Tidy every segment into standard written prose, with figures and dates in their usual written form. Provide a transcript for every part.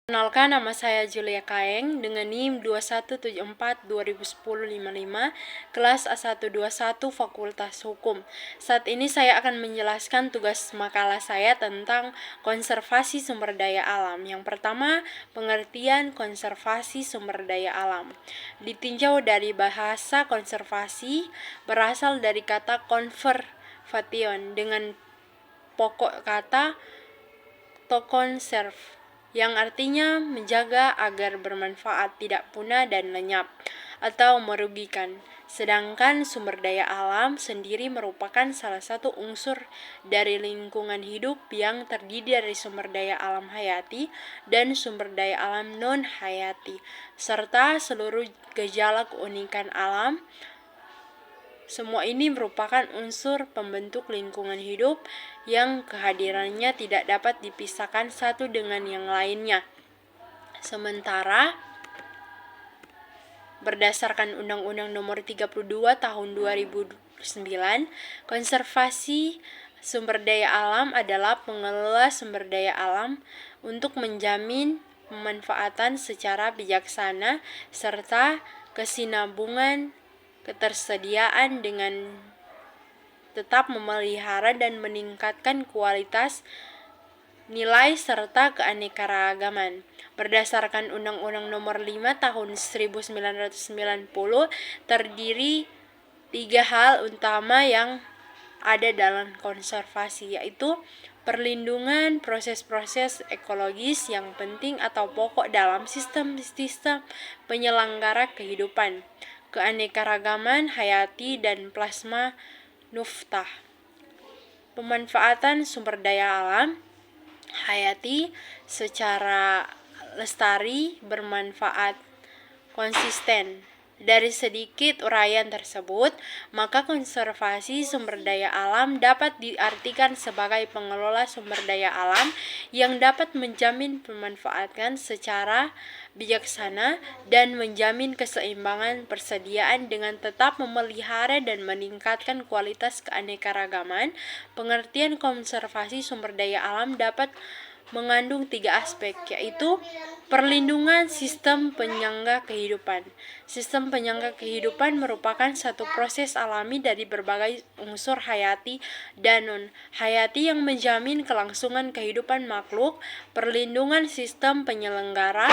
Kenalkan, nama saya Julia Kaeng dengan NIM 2174-2010-55, kelas A121 Fakultas Hukum. Saat ini saya akan menjelaskan tugas makalah saya tentang konservasi sumber daya alam. Yang pertama, pengertian konservasi sumber daya alam. Ditinjau dari bahasa konservasi, berasal dari kata conservation dengan pokok kata to conserve, yang artinya menjaga agar bermanfaat, tidak punah dan lenyap, atau merugikan. Sedangkan sumber daya alam sendiri merupakan salah satu unsur dari lingkungan hidup yang terdiri dari sumber daya alam hayati dan sumber daya alam non-hayati, serta seluruh gejala keunikan alam. Semua ini merupakan unsur pembentuk lingkungan hidup yang kehadirannya tidak dapat dipisahkan satu dengan yang lainnya. Sementara, berdasarkan Undang-Undang Nomor 32 Tahun 2009, konservasi sumber daya alam adalah pengelola sumber daya alam untuk menjamin pemanfaatan secara bijaksana serta kesinambungan ketersediaan dengan tetap memelihara dan meningkatkan kualitas, nilai, serta keanekaragaman. Berdasarkan Undang-Undang Nomor 5 Tahun 1990, terdiri 3 hal utama yang ada dalam konservasi, yaitu perlindungan proses-proses ekologis yang penting atau pokok dalam sistem-sistem penyelenggara kehidupan, keanekaragaman hayati dan plasma nuftah. Pemanfaatan sumber daya alam hayati secara lestari, bermanfaat, konsisten. Dari sedikit uraian tersebut, maka konservasi sumber daya alam dapat diartikan sebagai pengelola sumber daya alam yang dapat menjamin pemanfaatan secara bijaksana dan menjamin keseimbangan persediaan dengan tetap memelihara dan meningkatkan kualitas keanekaragaman. Pengertian konservasi sumber daya alam dapat mengandung 3 aspek, yaitu perlindungan sistem penyangga kehidupan. Sistem penyangga kehidupan merupakan satu proses alami dari berbagai unsur hayati dan non-hayati yang menjamin kelangsungan kehidupan makhluk. Perlindungan sistem penyelenggara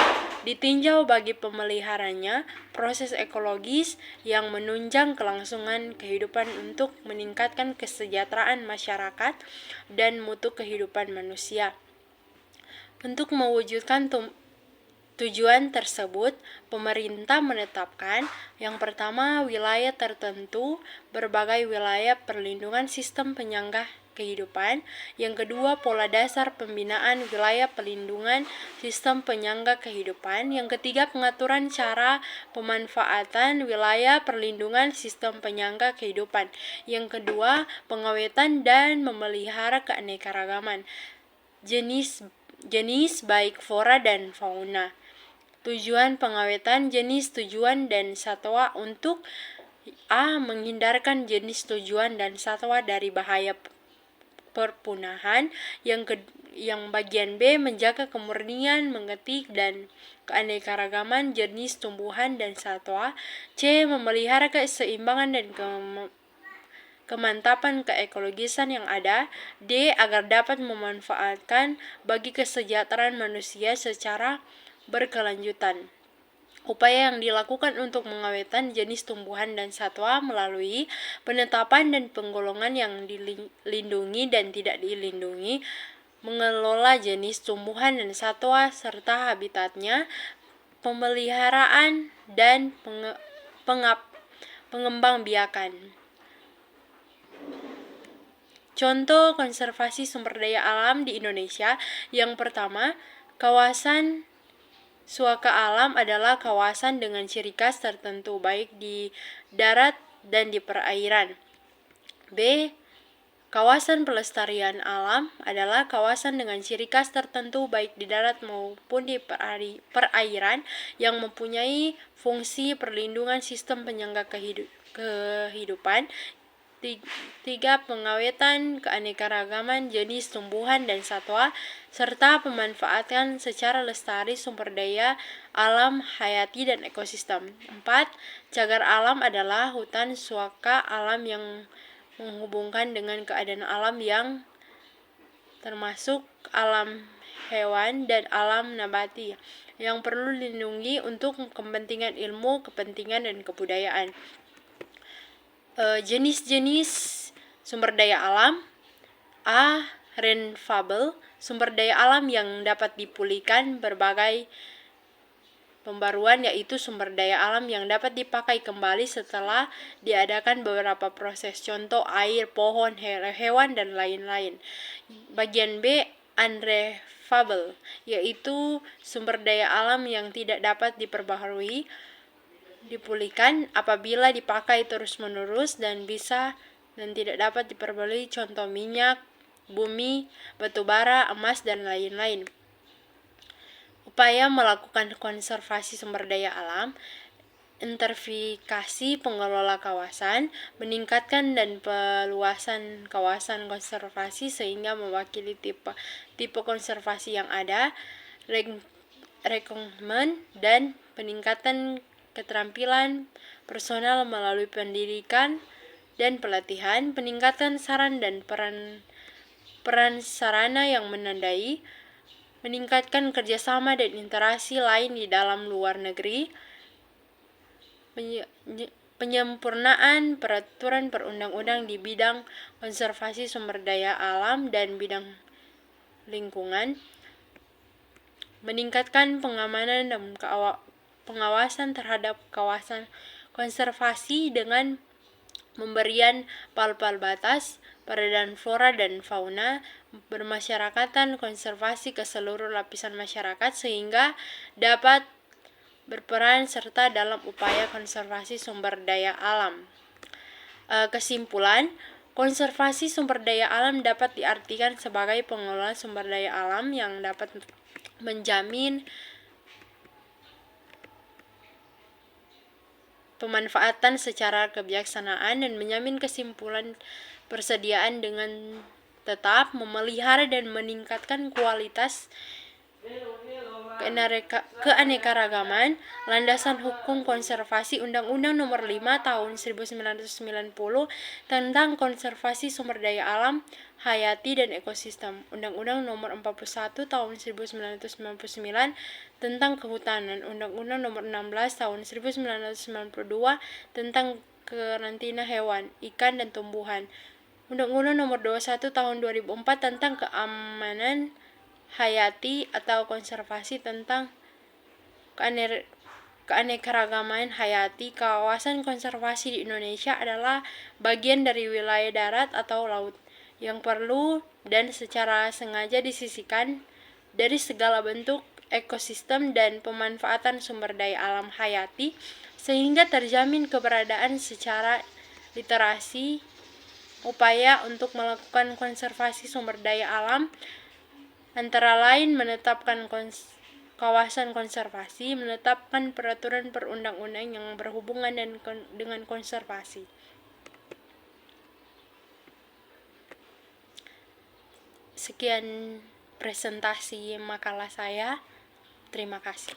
ditinjau bagi pemeliharanya proses ekologis yang menunjang kelangsungan kehidupan untuk meningkatkan kesejahteraan masyarakat dan mutu kehidupan manusia. Untuk mewujudkan tujuan tersebut, pemerintah menetapkan yang pertama wilayah tertentu, berbagai wilayah perlindungan sistem penyangga kehidupan. Yang kedua, pola dasar pembinaan wilayah perlindungan sistem penyangga kehidupan. Yang ketiga, pengaturan cara pemanfaatan wilayah perlindungan sistem penyangga kehidupan. Yang kedua, pengawetan dan memelihara keanekaragaman jenis baik flora dan fauna. Tujuan pengawetan jenis tujuan dan satwa untuk A. Menghindarkan jenis tujuan dan satwa dari bahaya perpunahan. Yang bagian B. Menjaga kemurnian, mengetik, dan keanekaragaman jenis tumbuhan dan satwa. C. Memelihara keseimbangan dan kemantapan keekologisan yang ada. D. Agar dapat memanfaatkan bagi kesejahteraan manusia secara berkelanjutan. Upaya yang dilakukan untuk mengawetkan jenis tumbuhan dan satwa melalui penetapan dan penggolongan yang dilindungi dan tidak dilindungi, mengelola jenis tumbuhan dan satwa serta habitatnya, pemeliharaan dan pengembangbiakan. Contoh konservasi sumber daya alam di Indonesia. Yang pertama, kawasan suaka alam adalah kawasan dengan ciri khas tertentu baik di darat dan di perairan. B. Kawasan pelestarian alam adalah kawasan dengan ciri khas tertentu baik di darat maupun di perairan yang mempunyai fungsi perlindungan sistem penyangga kehidupan. Tiga, pengawetan keanekaragaman jenis tumbuhan dan satwa, serta pemanfaatan secara lestari sumber daya alam, hayati, dan ekosistem. 4. Cagar alam adalah hutan suaka alam yang menghubungkan dengan keadaan alam yang termasuk alam hewan dan alam nabati yang perlu dilindungi untuk kepentingan ilmu, kepentingan, dan kebudayaan. Jenis-jenis sumber daya alam. A. Renewable, sumber daya alam yang dapat dipulihkan berbagai pembaruan, yaitu sumber daya alam yang dapat dipakai kembali setelah diadakan beberapa proses, contoh air, pohon, hewan, dan lain-lain. Bagian B. Unrenewable, yaitu sumber daya alam yang tidak dapat diperbaharui, dipulihkan apabila dipakai terus-menerus dan tidak dapat diperbarui, contoh minyak, bumi, batu bara, emas, dan lain-lain. Upaya melakukan konservasi sumber daya alam. Intervensi pengelola kawasan, meningkatkan dan peluasan kawasan konservasi sehingga mewakili tipe konservasi yang ada. Rekrutmen dan peningkatan keterampilan personal melalui pendidikan dan pelatihan, peningkatan saran dan peran sarana yang menandai, meningkatkan kerjasama dan interaksi lain di dalam luar negeri, penyempurnaan peraturan perundang-undang di bidang konservasi sumber daya alam dan bidang lingkungan, meningkatkan pengamanan dan pengawasan terhadap kawasan konservasi dengan pemberian pal-pal batas, peredaran flora dan fauna, bermasyarakatan konservasi ke seluruh lapisan masyarakat sehingga dapat berperan serta dalam upaya konservasi sumber daya alam. Kesimpulan, konservasi sumber daya alam dapat diartikan sebagai pengelolaan sumber daya alam yang dapat menjamin pemanfaatan secara kebijaksanaan dan menjamin kesimpulan persediaan dengan tetap memelihara dan meningkatkan kualitas keanekaragaman. Landasan hukum konservasi Undang-Undang Nomor 5 Tahun 1990 tentang konservasi sumber daya alam, hayati, dan ekosistem. Undang-Undang Nomor 41 Tahun 1999 tentang kehutanan. Undang-Undang Nomor 16 Tahun 1992 tentang karantina hewan, ikan, dan tumbuhan. Undang-Undang Nomor 21 Tahun 2004 tentang keamanan hayati atau konservasi tentang keanekaragaman hayati. Kawasan konservasi di Indonesia adalah bagian dari wilayah darat atau laut yang perlu dan secara sengaja disisihkan dari segala bentuk ekosistem dan pemanfaatan sumber daya alam hayati sehingga terjamin keberadaan secara literasi. Upaya untuk melakukan konservasi sumber daya alam antara lain menetapkan kawasan konservasi, menetapkan peraturan perundang-undang yang berhubungan dengan konservasi. Sekian presentasi makalah saya. Terima kasih.